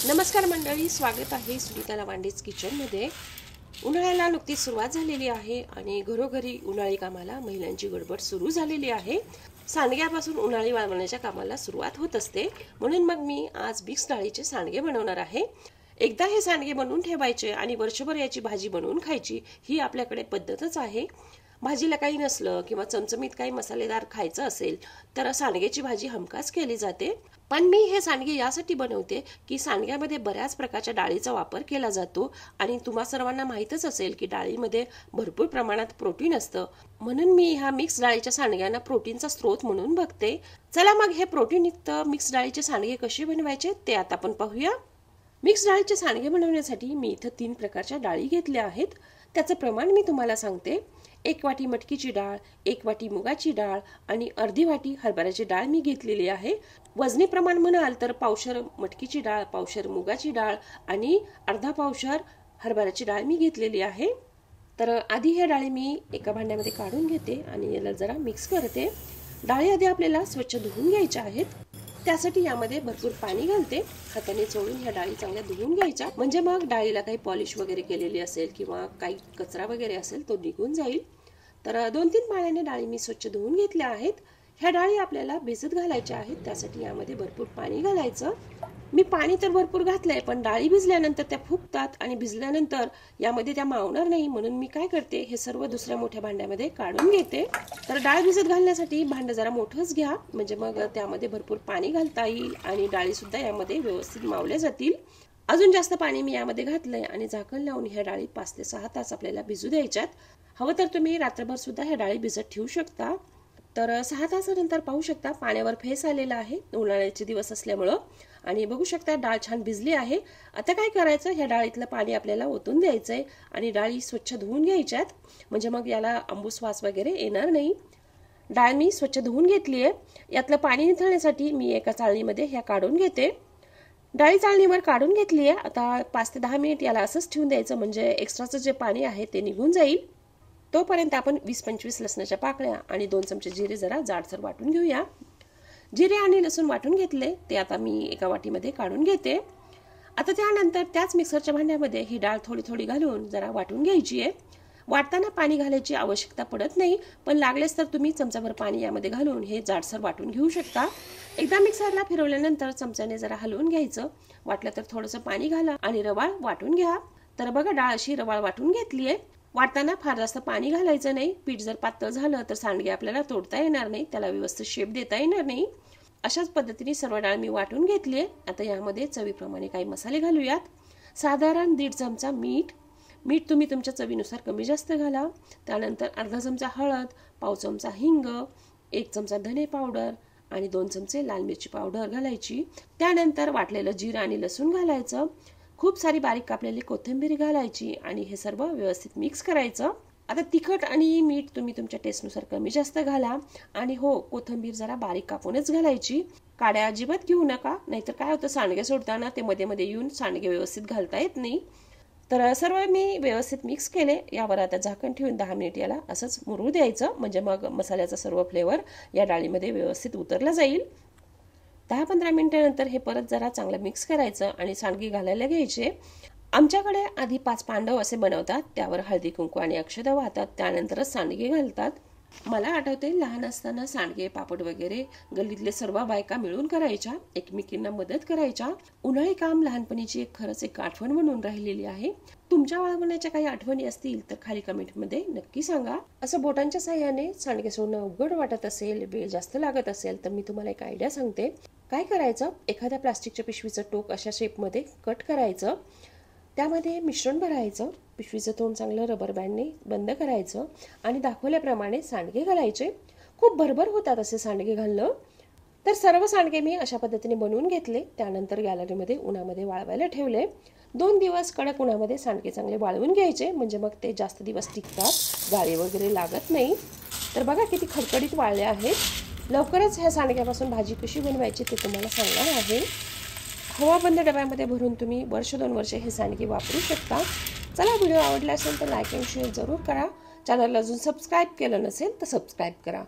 नमस्कार मंडळी, स्वागत आहे सुनीता लावांडेज किचनमध्ये। उन्हाळ्याला नुकतीच सुरुवात झालेली आहे आणि घरोघरी उन्हाळी कामाला महिलांची गडबड सुरू झालेली आहे। सांडग्यापासून उन्हाळी वाळवण्याच्या कामाला सुरुवात होत असते, म्हणून मग मी आज मिक्स डाळीचे सांडगे बनवणार आहे। एकदा हे सांडगे बनवून ठेवायचे आणि वर्षभर याची भाजी बनवून खायची, ही आपल्याकडे पद्धतच आहे। भाजीला काही नसलं किंवा चमचमीत काही मसालेदार खायचं असेल तर सांडग्याची भाजी हमखास केली जाते। पण मी हे सांडगे यासाठी बनवते की सांडग्यामध्ये बऱ्याच प्रकारच्या डाळीचा वापर केला जातो आणि तुम्हा सर्वांना माहितच असेल की डाळीमध्ये भरपूर प्रमाणात प्रोटीन असतं, म्हणून मी ह्या मिक्स डाळीच्या सांडग्यांना प्रोटीनचा स्रोत म्हणून बघते। चला मग हे प्रोटीनयुक्त मिक्स डाळीचे सांडगे कसे बनवायचे ते आता आपण पाहूया। मिक्स डाळीचे सांडगे बनवण्यासाठी मी इथे 3 प्रकारच्या डाळी घेतल्या आहेत। त्याचे प्रमाण मी तुम्हाला सांगते। 1 वाटी मटकीची डाळ, 1 वाटी मुगाची डाळ आणि अर्धी वाटी हरभऱ्याची डाळ मी घेतलेली आहे। वजनी प्रमाण म्हणाल तर पावशर मटकीची डाळ, पावशर मुगाची डाळ आणि अर्धा पावशर हरभऱ्याची डाळ मी घेतलेली आहे। तर आधी ह्या डाळी मी एका भांड्यामध्ये काढून घेते आणि याला जरा मिक्स करते। डाळी आधी आपल्याला स्वच्छ धुवून घ्यायच्या आहेत, त्यासाठी यामध्ये भरपूर पाणी घालते। हाताने चोळून ह्या डाळी चांगल्या धुवून घ्यायच्या, म्हणजे मग डाळीला काही पॉलिश वगैरे केलेली असेल किंवा काही कचरा वगैरे असेल तो निघून जाईल। तर 2-3 पाण्याने डाळी मी स्वच्छ धुवून घेतल्या आहेत। ह्या डाळी आपल्याला भिजत घालायच्या आहेत, त्यासाठी यामध्ये भरपूर पाणी घालायचं। मी पाणी तर भरपूर घातलंय, पण डाळी भिजल्यानंतर त्या फुगतात आणि भिजल्यानंतर यामध्ये त्या मावणार नाही, म्हणून मी काय करते हे सर्व दुसऱ्या मोठ्या भांड्यामध्ये काढून घेते। तर डाळ भिजत घालण्यासाठी भांडं जरा मोठंच घ्या, म्हणजे मग त्यामध्ये भरपूर पाणी घालता येईल आणि डाळी सुद्धा यामध्ये व्यवस्थित मावल्या जातील। अजून जास्त पाणी मी यामध्ये घातलंय आणि झाकण लावून ह्या डाळी 5 ते 6 तास आपल्याला भिजू द्यायच्यात। हवं तर तुम्ही रात्रभर सुद्धा ह्या डाळी भिजत ठेवू शकता। तर 6 तासानंतर पाहू शकता पाण्यावर फेस आलेला आहे, उन्हाळ्याचे दिवस असल्यामुळं, आणि बघू शकता डाळ छान भिजली आहे। आता काय करायचं, ह्या डाळीतलं पाणी आपल्याला ओतून द्यायचंय आणि डाळी स्वच्छ धुवून घ्यायच्यात, म्हणजे मग याला आंबूस वास वगैरे येणार नाही। डाळ मी स्वच्छ धुवून घेतली आहे। यातलं पाणी निथळण्यासाठी मी एका चाळणीमध्ये ह्या काढून घेते। डाळी चाळणीवर काढून घेतली आहे। आता 5 ते 10 मिनिट याला असंच ठेवून द्यायचं, म्हणजे एक्स्ट्राचं जे पाणी आहे ते निघून जाईल। तोपर्यंत आपण 20-25 लसणाच्या पाकळ्या आणि 2 चमचे जिरे जरा जाडसर वाटून घेऊया। जिरे आणि लसूण वाटून घेतले ते आता मी एका वाटीमध्ये काढून घेते। आता त्यानंतर त्याच मिक्सरच्या भांड्यामध्ये ही डाळ थोडी थोडी घालून जरा वाटून घ्यायची आहे। वाटताना पाणी घालायची आवश्यकता पडत नाही, पण लागलेच तर तुम्ही चमचाभर पाणी यामध्ये घालून हे जाडसर वाटून घेऊ शकता। एकदा मिक्सरला फिरवल्यानंतर चमच्याने जरा हलवून घ्यायचं, वाटलं तर थोडंसं पाणी घाला आणि रवाळ वाटून घ्या। तर बघा डाळ अशी रवाळ वाटून घेतली आहे। वाटताना फार जास्त पाणी घालायचं नाही, पीठ जर पातळ झालं तर सांडगे आपल्याला तोडता येणार नाही, त्याला व्यवस्थित शेप देता येणार नाही। अशाच पद्धतीने सर्व डाळ मी वाटून घेतली आहे। आता यामध्ये चवीप्रमाणे काही मसाले घालूयात। साधारण 1.5 चमचा मीठ तुम्ही तुमच्या चवीनुसार कमी जास्त घाला। त्यानंतर अर्धा चमचा हळद, पाव चमचा हिंग, 1 चमचा धने पावडर आणि 2 चमचे लाल मिरची पावडर घालायची। त्यानंतर वाटलेलं जिरं आणि लसूण घालायचं, खूप सारी बारीक कापलेली कोथिंबीर घालायची आणि हे सर्व व्यवस्थित मिक्स करायचं। आता तिखट आणि मीठ तुम्ही तुमच्या टेस्टनुसार कमी जास्त घाला आणि हो, कोथिंबीर जरा बारीक कापूनच घालायची, काड्या अजिबात घेऊ नका, नाहीतर काय होतं सांडगे सोडताना ते मध्ये मध्ये येऊन सांडगे व्यवस्थित घालता येत नाही। तर सर्व मी व्यवस्थित मिक्स केले। यावर आता झाकण ठेवून 10 मिनिट याला असंच मुरू द्यायचं, म्हणजे मग मसाल्याचा सर्व फ्लेवर या डाळीमध्ये व्यवस्थित उतरला जाईल। 10-15 मिनिटांनंतर हे परत जरा चांगलं मिक्स करायचं आणि सांडगे घालायला घ्यायचे। आमच्याकडे आधी 5 पांडव असे बनवतात, त्यावर हळदी कुंकू आणि अक्षता वाहतात, त्यानंतरच सांडगे घालतात। मला आठवते लहान असताना सांडगे पापड वगैरे गल्लीतले सर्व बायका मिळून करायच्या, एकमेकींना मदत करायच्या। उन्हाळी काम लहानपणीची खरंच एक आठवण म्हणून राहिलेली आहे। तुमच्या वाळवण्याच्या काही आठवणी असतील तर खाली कमेंटमध्ये नक्की सांगा। असं बोटांच्या साह्याने सांडगे सोडणं अवघड वाटत असेल, वेळ जास्त लागत असेल तर मी तुम्हाला एक आयडिया सांगते। काय करायचं, एखाद्या प्लास्टिकच्या पिशवीचं टोक अशा शेपमध्ये कट करायचं, त्यामध्ये मिश्रण भरायचं, पिशवीचं तोंड चांगलं रबर बँडने बंद करायचं आणि दाखवल्याप्रमाणे सांडगे घालायचे। खूप भरभर होतात असे सांडगे घालणं। तर सर्व सांडगे मी अशा पद्धतीने बनवून घेतले, त्यानंतर गॅलरीमध्ये उन्हामध्ये वाळवायला ठेवले। 2 दिवस कडक उन्हामध्ये सांडगे चांगले वाळवून घ्यायचे, म्हणजे मग ते जास्त दिवस टिकतात, गाळे वगैरे लागत नाही। तर बघा किती खडखडीत वाळले आहेत। लवकरच ह्या सांडग्यापासून भाजी कशी बनवायची ते तुम्हाला सांगणार आहे। हवाबंद डब्यामध्ये भरून तुम्ही 1-2 वर्ष हे सांडगे वापरू शकता। चला, व्हिडिओ आवडला असेल तर लाईक आणि शेअर जरूर करा। चॅनलला अजून सबस्क्राईब केलं नसेल तर सबस्क्राईब करा।